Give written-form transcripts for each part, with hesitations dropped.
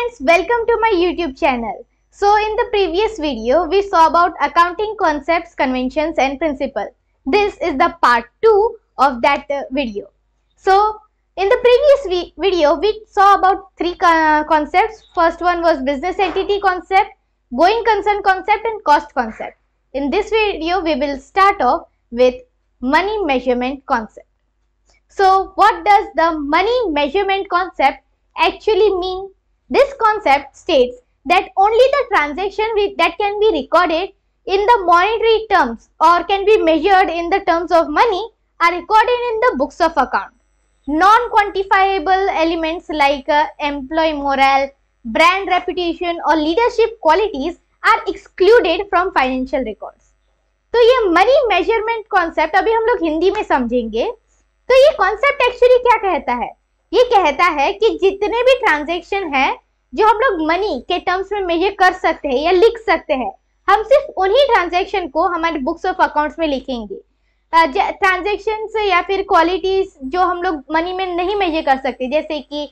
friends, welcome to my YouTube channel. So in the previous video, we saw about accounting concepts, conventions and principles. This is the part 2 of that video. So in the previous video, we saw about three concepts. First one was business entity concept, going concern concept and cost concept. In this video, we will start off with money measurement concept. So what does the money measurement concept actually mean? This concept states that only the transaction that can be recorded in the monetary terms or can be measured in the terms of money are recorded in the books of account. Non-quantifiable elements like employee morale, brand reputation or leadership qualities are excluded from financial records. तो ये money measurement concept अभी हम लोग हिंदी में समझेंगे. तो ये concept actually क्या कहता है? ये कहता है कि जितने भी ट्रांजैक्शन है जो हम लोग मनी के टर्म्स में मेजर कर सकते हैं या लिख सकते हैं, हम सिर्फ उन्हीं ट्रांजैक्शन को हमारे बुक्स ऑफ अकाउंट्स में लिखेंगे. ट्रांजैक्शंस या फिर क्वालिटीज जो हम लोग मनी में नहीं मेजर कर सकते, जैसे कि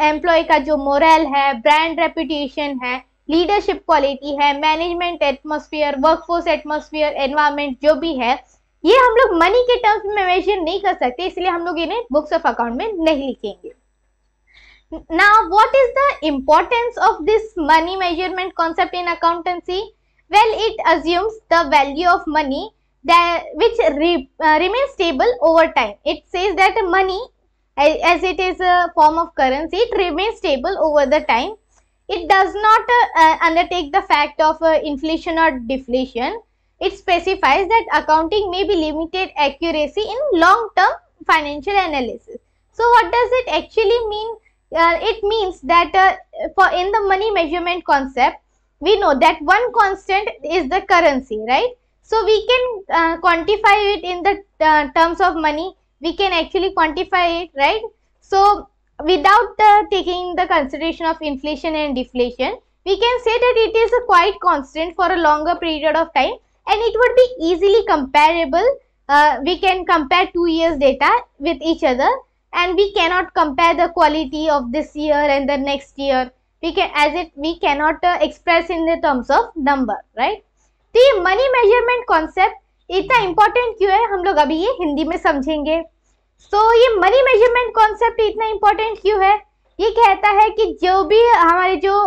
एम्प्लॉय का जो मोरल है, ब्रांड रेपुटेशन है, लीडरशिप क्वालिटी है, management atmosphere, workforce atmosphere, environment जो भी है, ये हम लोग मनी के टर्म्स में मेजर नहीं कर सकते, इसलिए हम लोग इन्हें बुक्स ऑफ अकाउंट में नहीं लिखेंगे. Now, what is the importance of this money measurement concept in accountancy? Well, it assumes the value of money which remains stable over time. It says that money, as it is a form of currency, it remains stable over the time. It does not undertake the fact of inflation or deflation. It specifies that accounting may be limited accuracy in long-term financial analysis. So, what does it actually mean? It means that in the money measurement concept, we know that one constant is the currency, right? So, we can quantify it in the terms of money. We can actually quantify it, right? So, without taking the consideration of inflation and deflation, we can say that it is a quite constant for a longer period of time. And it would be easily comparable. We can compare 2 years data with each other, and we cannot compare the quality of this year and the next year. We cannot express in the terms of number, right? तो ये money measurement concept इतना important क्यों है, हम लोग अभी ये हिंदी में समझेंगे. तो ये मनी मेजरमेंट कॉन्सेप्ट इतना इम्पोर्टेंट क्यों है? ये कहता है कि जो भी हमारे जो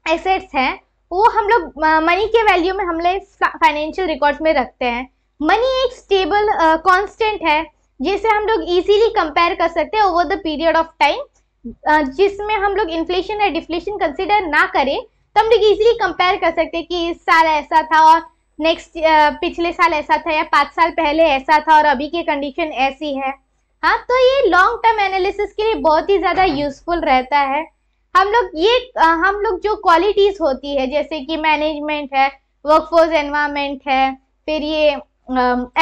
एसेट्स हैं वो हम लोग मनी के वैल्यू में हम लोग फाइनेंशियल रिकॉर्ड्स में रखते हैं. मनी एक स्टेबल कांस्टेंट है जिसे हम लोग इजीली कंपेयर कर सकते हैं over the period of time, जिसमें हम लोग इन्फ्लेशन या डिफ्लेशन कंसीडर ना करें तो हम लोग इजीली कंपेयर कर सकते हैं कि इस साल ऐसा था और नेक्स्ट पिछले साल ऐसा था या 5 साल पहले ऐसा था और अभी की कंडीशन ऐसी है. हाँ, तो ये लॉन्ग टर्म एनालिसिस के लिए बहुत ही ज़्यादा यूजफुल रहता है. हम लोग जो क्वालिटीज होती है जैसे कि मैनेजमेंट है, वर्कफोर्स एनवायरनमेंट है, फिर ये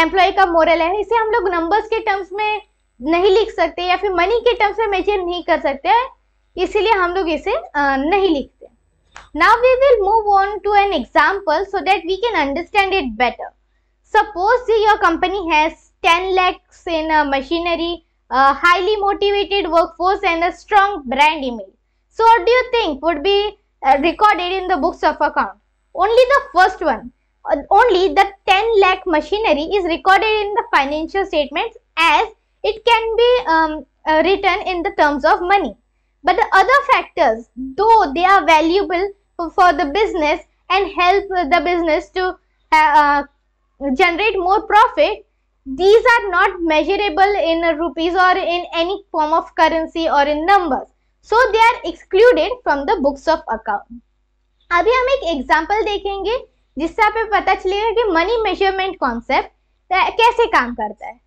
एम्प्लॉय का मोरल है, इसे हम लोग नंबर्स के टर्म्स में नहीं लिख सकते या फिर मनी के टर्म्स में मेजर नहीं कर सकते, इसीलिए हम लोग इसे नहीं लिखते. Now we will move on to an example so that we can understand it better. Suppose your company has 10 lakhs in machinery, a highly motivated workforce and a strong brand image. So what do you think would be recorded in the books of account? Only the first one. Only the 10 lakh machinery is recorded in the financial statements as it can be written in the terms of money. But the other factors, though they are valuable for the business and help the business to generate more profit, these are not measurable in rupees or in any form of currency or in numbers. So they are excluded from the books of account. अभी हम एक example देखेंगे जिससे आपको पता चलेगा कि money measurement concept कैसे काम करता है.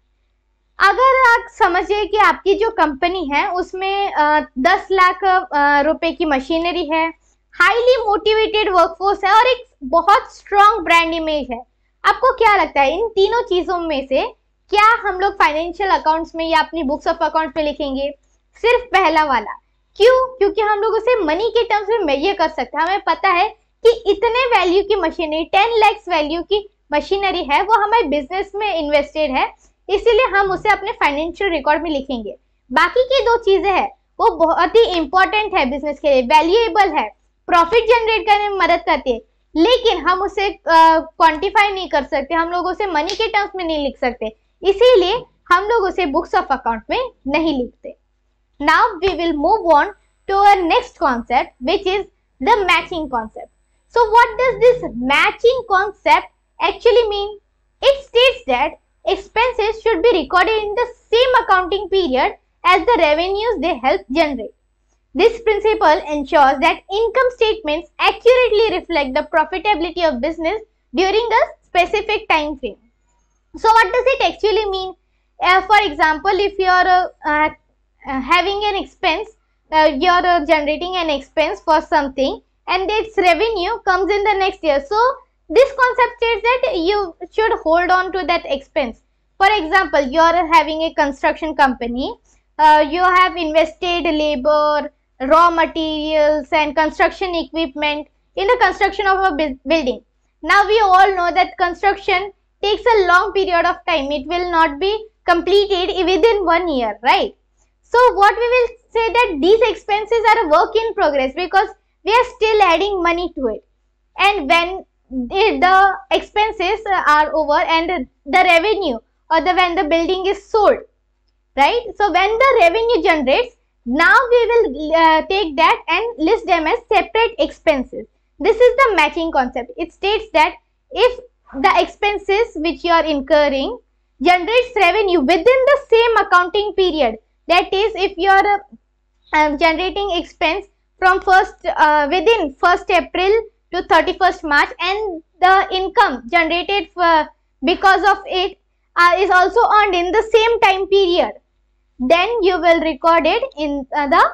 अगर आप समझिए कि आपकी जो कंपनी है उसमें 10 लाख रुपए की मशीनरी है, हाईली मोटिवेटेड वर्कफोर्स है और एक बहुत स्ट्रॉन्ग ब्रांड इमेज है. आपको क्या लगता है इन तीनों चीजों में से क्या हम लोग फाइनेंशियल अकाउंट्स में या अपनी बुक्स ऑफ अकाउंट में लिखेंगे? सिर्फ पहला वाला. क्यों? क्योंकि हम लोग उसे मनी के टर्म्स में मेजर कर सकते हैं. हमें पता है कि इतने वैल्यू की मशीनरी, 10 लाख वैल्यू की मशीनरी है, वो हमारे बिजनेस में इन्वेस्टेड है, इसीलिए हम उसे अपने फाइनेंशियल रिकॉर्ड में लिखेंगे. बाकी की दो चीजें हैं वो बहुत ही इंपॉर्टेंट है बिजनेस के लिए, वैल्यूएबल है, प्रॉफिट जनरेट करने में मदद करती है, लेकिन हम उसे क्वांटिफाई नहीं कर सकते, हम लोग उसे मनी के टर्म्स में नहीं लिख सकते, इसीलिए हम लोग उसे बुक्स ऑफ अकाउंट में नहीं लिखते। Now we will move on to our next concept which is the matching concept. So what does this matching concept actually mean? It states that expenses should be recorded in the same accounting period as the revenues they help generate. This principle ensures that income statements accurately reflect the profitability of business during a specific time frame. So what does it actually mean? For example, if you are having an expense, you are generating an expense for something and its revenue comes in the next year. So this concept states that you should hold on to that expense. For example, you are having a construction company, you have invested labor, raw materials and construction equipment in the construction of a building. Now we all know that construction takes a long period of time. It will not be completed within 1 year, right? So what we will say that these expenses are a work in progress because we are still adding money to it. And when the expenses are over and the revenue or when the building is sold, right? So when the revenue generates, now we will take that and list them as separate expenses. This is the matching concept. It states that if the expenses which you are incurring generates revenue within the same accounting period, that is, if you are generating expense from within 1st April to 31st March and the income generated because of it is also earned in the same time period, then you will record it in the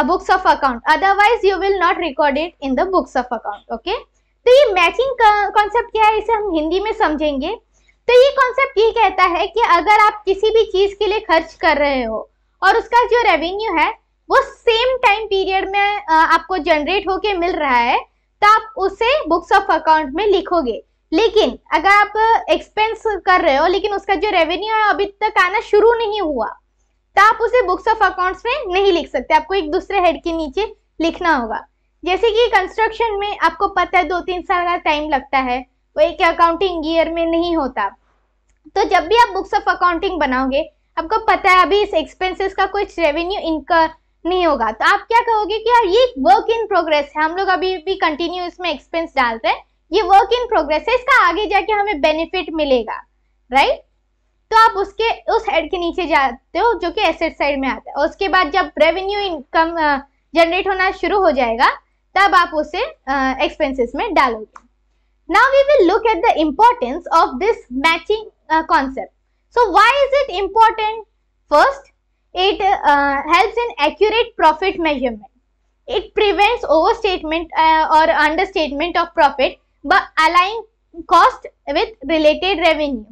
books of account. Otherwise you will not record it in the books of account. Okay, तो ये matching concept क्या है, इसे हम हिंदी में समझेंगे। तो ये कॉन्सेप्ट ये कहता है कि अगर आप किसी भी चीज के लिए खर्च कर रहे हो और उसका जो रेवेन्यू है वो सेम टाइम पीरियड में आपको जनरेट होके मिल रहा है, तो आप उसे बुक्स ऑफ अकाउंट में लिखोगे। लेकिन अगर आप एक्सपेंस कर रहे हो लेकिन उसका जो रेवेन्यू है अभी तक आना शुरू नहीं हुआ, तो आप उसे बुक्स ऑफ अकाउंट्स में नहीं लिख सकते, आपको एक दूसरे हेड के नीचे लिखना होगा। जैसे कि कंस्ट्रक्शन में आपको पता है 2-3 साल का टाइम लगता है, वो एक अकाउंटिंग ईयर में नहीं होता। तो जब भी आप बुक्स ऑफ अकाउंटिंग बनाओगे, आपको पता है अभी इस एक्सपेंसेस का कुछ रेवेन्यू इनकर नहीं होगा, तो आप क्या कहोगे कि यार ये वर्क इन प्रोग्रेस है, हम लोग अभी भी कंटिन्यू इसमें एक्सपेंस डाल रहे हैं, ये वर्क इन प्रोग्रेस है, इसका आगे जाके हमें बेनिफिट मिलेगा, राइट? तो आप उसके उस हेड के नीचे जाते हो जो कि एसेट साइड में आता है। उसके बाद जब रेवेन्यू इनकम जनरेट होना शुरू हो जाएगा तब आप उसे एक्सपेंसेस में डालोगे। Now we will look at the importance of this matching concept. So why is it important? First, it helps in accurate profit measurement. It prevents overstatement or understatement of profit by aligning cost with related revenue.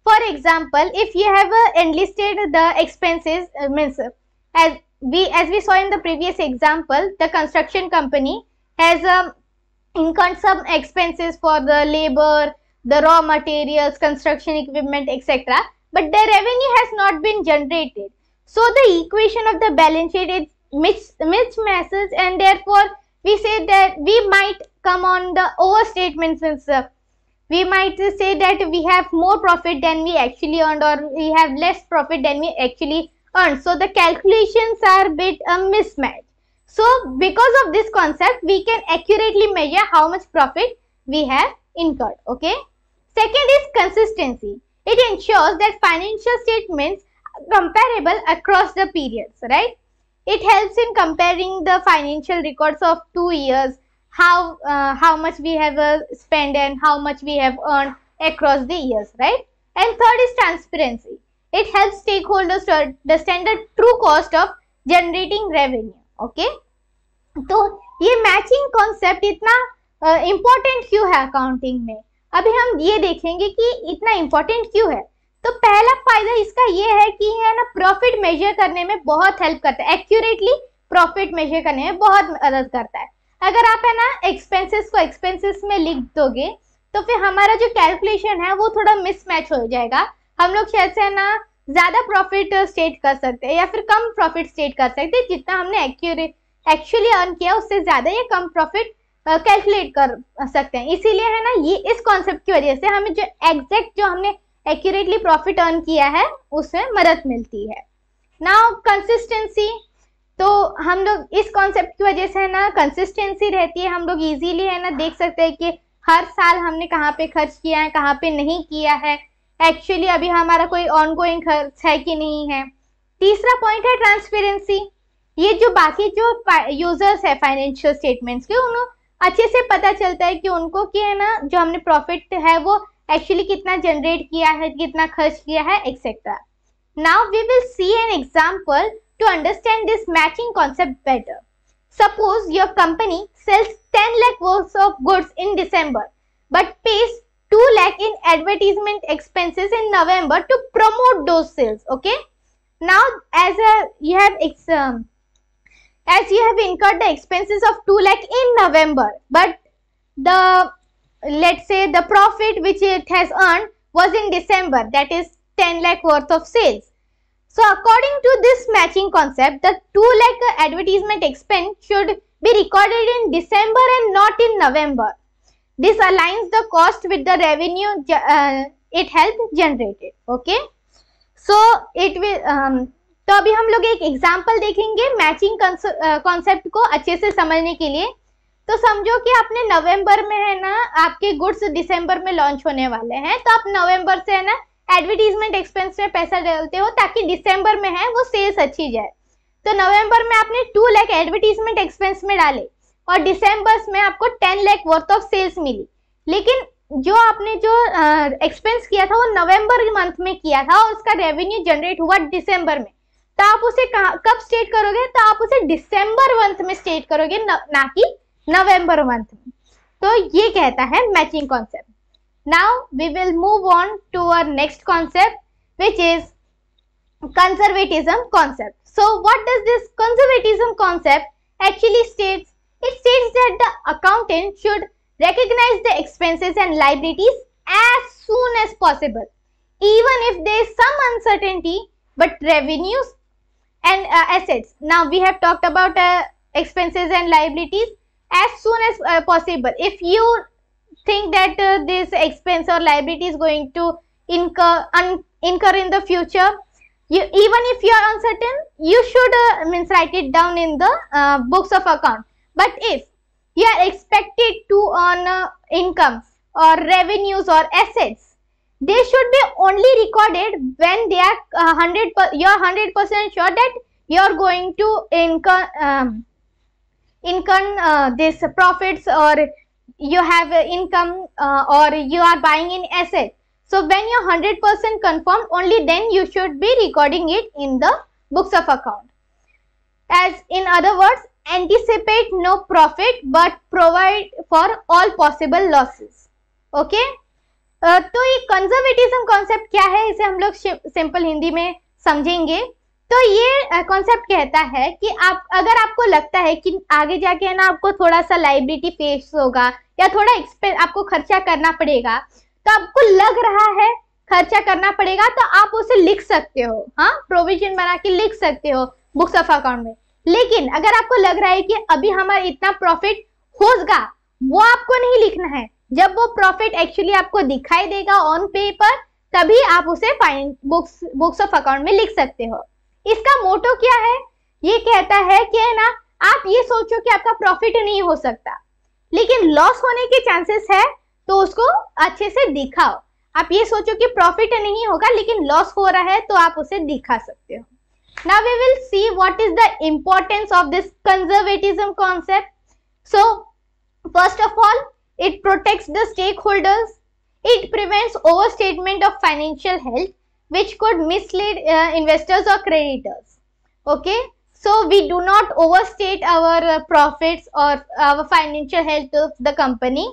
For example, if you have enlisted the expenses, means as we saw in the previous example, the construction company has incurred some expenses for the labor, the raw materials, construction equipment, etc. But the revenue has not been generated. So the equation of the balance sheet is mismatches, and therefore we say that we might come on the overstatements. We might say that we have more profit than we actually earned, or we have less profit than we actually earned. So the calculations are a bit a mismatch. So because of this concept, we can accurately measure how much profit we have incurred. Okay. Second is consistency. It ensures that financial statements are comparable across the periods, right? It helps in comparing the financial records of 2 years, how much we have spent and how much we have earned across the years, right? And third is transparency. It helps stakeholders to understand the true cost of generating revenue. Okay? तो ये matching concept इतना important क्यों है accounting में, अभी हम ये देखेंगे कि इतना इम्पोर्टेंट क्यों है। तो पहला फायदा इसका ये है कि है ना, प्रॉफिट मेजर करने में बहुत हेल्प करता है, एक्यूरेटली प्रॉफिट मेजर करने में बहुत मदद करता है। अगर आप है ना एक्सपेंसेस को एक्सपेंसेस में लिख दोगे तो फिर हमारा जो कैलकुलेशन है वो थोड़ा मिसमैच हो जाएगा। हम लोग शायद से है ना ज्यादा प्रॉफिट स्टेट कर सकते हैं या फिर कम प्रॉफिट स्टेट कर सकते हैं, जितना हमने एक्चुअली अर्न किया उससे ज्यादा या कम प्रॉफिट कैलकुलेट कर सकते हैं। इसीलिए है ना, ये इस कॉन्सेप्ट की वजह से हमें जो एग्जैक्ट जो हमने एक्यूरेटली प्रॉफिट अर्न किया है उसमें मदद मिलती है। नाउ कंसिस्टेंसी, तो हम लोग इस कॉन्सेप्ट की वजह से है ना कंसिस्टेंसी रहती है, हम लोग इजीली है ना देख सकते हैं कि हर साल हमने कहाँ पे खर्च किया है, कहाँ पे नहीं किया है, एक्चुअली अभी हमारा कोई ऑनगोइंग खर्च है कि नहीं है। तीसरा पॉइंट है ट्रांसपेरेंसी, ये जो बाकी जो यूजर्स है फाइनेंशियल स्टेटमेंट्स के, उन्हें अच्छे से पता चलता है कि उनको कि है ना जो हमने प्रॉफिट है वो एक्चुअली कितना जनरेट किया है, कितना खर्च किया है, etcetera. Now we will see an example to understand this matching concept better. Suppose your company sells 10 lakh worth of goods in December but pays 2 lakh in advertisement expenses in November to promote those sales. Okay, now as you have incurred the expenses of 2 lakh in November, but the let's say the profit which it has earned was in December, that is 10 lakh worth of sales. So according to this matching concept, the 2 lakh advertisement expense should be recorded in December and not in November. This aligns the cost with the revenue it helped generated. Okay, so it will तो अभी हम लोग एक example देखेंगे matching concept को अच्छे से समझने के लिए। तो समझो कि आपने नवंबर में है ना आपके गुड्स दिसंबर में लॉन्च होने वाले हैं, तो आप नवंबर से है ना एडवर्टीजमेंट एक्सपेंस में पैसा डालते हो ताकि दिसंबर में है वो सेल्स अच्छी जाए। तो नवंबर में आपने 2 लाख एडवर्टीजमेंट एक्सपेंस में डाले और दिसंबर में आपको 10 लाख वर्थ ऑफ सेल्स मिली, लेकिन जो आपने जो एक्सपेंस किया था वो नवंबर मंथ में किया था और उसका रेवेन्यू जनरेट हुआ दिसंबर में, तो आप उसे कब स्टेट करोगे? तो आप उसे दिसंबर मंथ में स्टेट करोगे, ना कि नवंबर मंथ में। तो ये कहता है matching concept. Now we will move on to our next concept, which is conservatism concept. So what does this conservatism concept actually states? It states that the accountant should recognize the expenses and liabilities as soon as possible, even if there is some uncertainty, but revenues and assets. Now we have talked about expenses and liabilities as soon as possible. If you think that this expense or liability is going to incur in the future, even if you are uncertain, you should write it down in the books of account. But if you are expected to earn income or revenues or assets, they should be only recorded when they are you are 100% sure that you are going to income this profits, or you have income or you are buying in asset. So when you are 100% confirmed, only then you should be recording it in the books of account. As in other words, anticipate no profit but provide for all possible losses. Okay, तो ये conservatism concept क्या है, इसे हम लोग simple Hindi में समझेंगे। तो ये कॉन्सेप्ट कहता है कि आप अगर आपको लगता है कि आगे जाके है ना आपको थोड़ा सा लायबिलिटी फेस होगा या थोड़ा एक्सपेंस आपको खर्चा करना पड़ेगा, तो आपको लग रहा है खर्चा करना पड़ेगा, तो आप उसे लिख सकते हो, हाँ प्रोविजन बना के लिख सकते हो बुक्स ऑफ अकाउंट में। लेकिन अगर आपको लग रहा है कि अभी हमारा इतना प्रॉफिट होगा, वो आपको नहीं लिखना है। जब वो प्रॉफिट एक्चुअली आपको दिखाई देगा ऑन पेपर, तभी आप उसे बुक्स ऑफ अकाउंट में लिख सकते हो। इसका मोटो क्या है? ये कहता है कि है ना आप ये सोचो कि आपका प्रॉफिट नहीं हो सकता लेकिन लॉस होने के चांसेस है, तो उसको अच्छे से दिखाओ। आप ये सोचो कि प्रॉफिट नहीं होगा लेकिन लॉस हो रहा है, तो आप उसे दिखा सकते हो। Now we will see what is the importance of this conservatism concept. So first of all, it protects the stakeholders. It prevents overstatement of financial health, which could mislead investors or creditors. Okay, so we do not overstate our profits or our financial health of the company,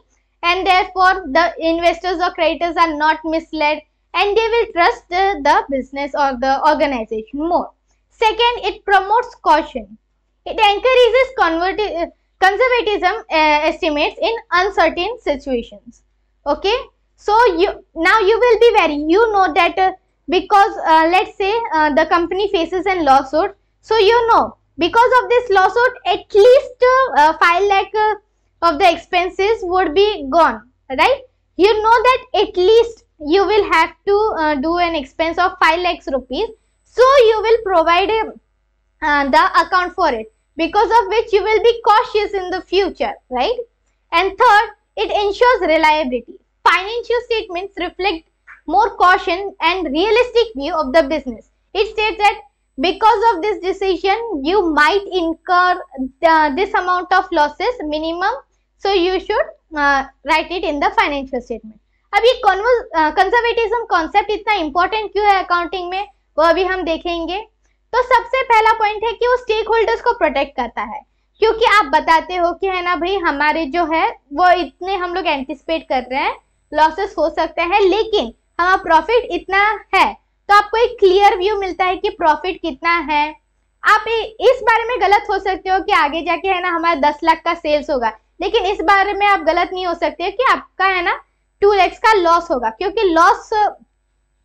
and therefore the investors or creditors are not misled and they will trust the business or the organization more. Second, it promotes caution. It encourages conservatism estimates in uncertain situations. Okay, so now you will be you know that because let's say the company faces a lawsuit. So because of this lawsuit, at least 5 lakh of the expenses would be gone, right? You know that at least you will have to do an expense of 5 lakhs rupees. So you will provide the account for it, because of which you will be cautious in the future, right? And third, it ensures reliability. Financial statements reflect more caution and realistic view of the business. It states that because of this decision, you might incur this amount of losses minimum, so you should write it in the financial statement. अब ये conservatism concept इतना important क्यों है accounting में, वो अभी हम देखेंगे। तो सबसे पहला पॉइंट है कि वो स्टेक होल्डर्स को प्रोटेक्ट करता है, क्योंकि आप बताते हो कि है ना भाई, हमारे जो है वो इतने हम लोग एंटिसिपेट कर रहे हैं, लॉसेस हो सकते हैं, लेकिन हमारा प्रॉफिट इतना है, तो आपको एक क्लियर व्यू मिलता है कि प्रॉफिट कितना है। आप इस बारे में गलत हो सकते हो कि आगे जाके है ना हमारा 10 लाख का सेल्स होगा, लेकिन इस बारे में आप गलत नहीं हो सकते कि आपका है ना 2 लाख का लॉस होगा, क्योंकि लॉस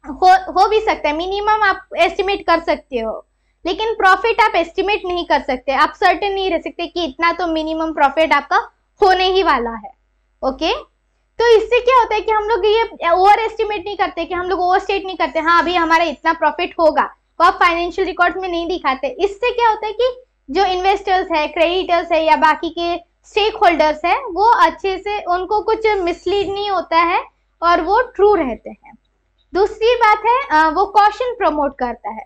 हो भी सकता है, मिनिमम आप एस्टिमेट कर सकते हो, लेकिन प्रॉफिट आप एस्टिमेट नहीं कर सकते, आप सर्टेन नहीं रह सकते कि इतना तो मिनिमम प्रॉफिट आपका होने ही वाला है। ओके, तो इससे क्या होता है कि हम लोग ये ओवर एस्टिमेट नहीं करते, कि हम लोग ओवर स्टेट नहीं करते, हाँ अभी हमारा इतना प्रॉफिट होगा, वो आप फाइनेंशियल रिकॉर्ड में नहीं दिखाते। इससे क्या होता है कि जो इन्वेस्टर्स है, क्रेडिटर्स है या बाकी के स्टेक होल्डर्स है, वो अच्छे से उनको कुछ मिसलीड नहीं होता है और वो ट्रू रहते हैं। दूसरी बात है वो कॉशन प्रमोट करता है,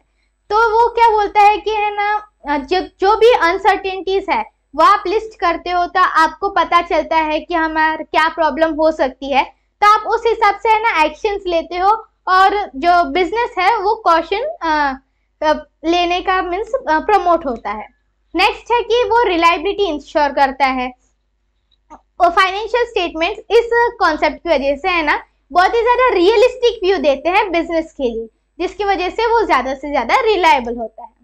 तो वो क्या बोलता है कि है ना जो भी अनसर्टेनिटीज है वो आप लिस्ट करते हो, तो आपको पता चलता है कि हमारा क्या प्रॉब्लम हो सकती है, तो आप उस हिसाब से है ना एक्शंस लेते हो, और जो बिजनेस है वो कॉशन लेने का मीन्स प्रमोट होता है। नेक्स्ट है कि वो रिलायबिलिटी इंश्योर करता है। और फाइनेंशियल स्टेटमेंट्स इस कॉन्सेप्ट की वजह से है ना बहुत ही ज्यादा रियलिस्टिक व्यू देते हैं बिजनेस के लिए, जिसकी वजह से वो ज्यादा से ज्यादा रिलायबल होता है।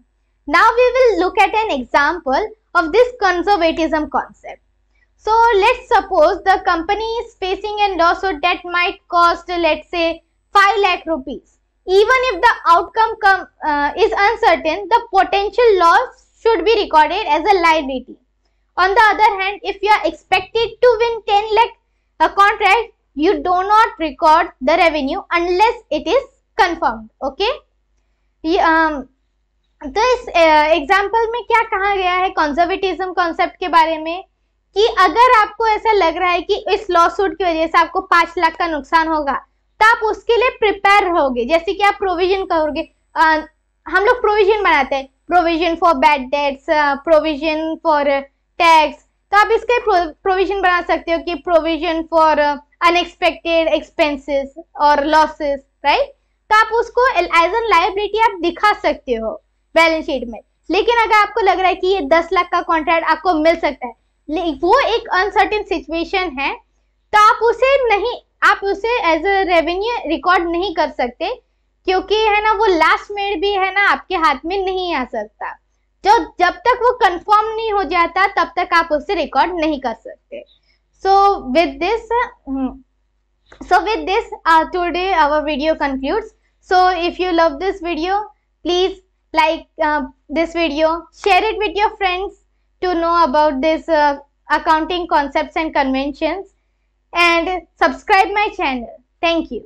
Now we will look at an example of this conservatism concept. So let's suppose the company is facing a lawsuit that might cost, let's say, 5 lakh rupees. Even if the outcome is uncertain, the potential loss should be recorded as a liability. On the other hand, if you are expected to win 10 lakh contract, you do not record the revenue unless it is confirmed. Okay? तो इस example में क्या कहा गया है conservatism concept के बारे में, कि अगर आपको ऐसा लग रहा है कि इस लॉ सूट की वजह से आपको 5 लाख का नुकसान होगा, तो आप उसके लिए प्रिपेयर रहोगे। जैसे कि आप प्रोविजन करोगे, हम लोग प्रोविजन बनाते हैं, provision for bad debts, provision for tax, तो आप इसके प्रोविजन बना सकते हो कि प्रोविजन फॉर अनएक्सपेक्टेड एक्सपेंसेस और लॉसेस, राइट। तो आप उसको एज एन लायबिलिटी आप दिखा सकते हो बैलेंस शीट में। लेकिन अगर आपको लग रहा है कि ये 10 लाख का कॉन्ट्रैक्ट आपको मिल सकता है, वो एक अनसर्टेन सिचुएशन है, तो आप उसे एज अ रेवेन्यू रिकॉर्ड नहीं कर सकते, क्योंकि है ना वो लास्ट में भी है ना आपके हाथ में नहीं आ सकता। जब तक वो कंफर्म नहीं हो जाता तब तक आप उसे रिकॉर्ड नहीं कर सकते। So with this today our video concludes. So if you love this video, please like this video, share it with your friends to know about this accounting concepts and conventions, and subscribe my channel. Thank you.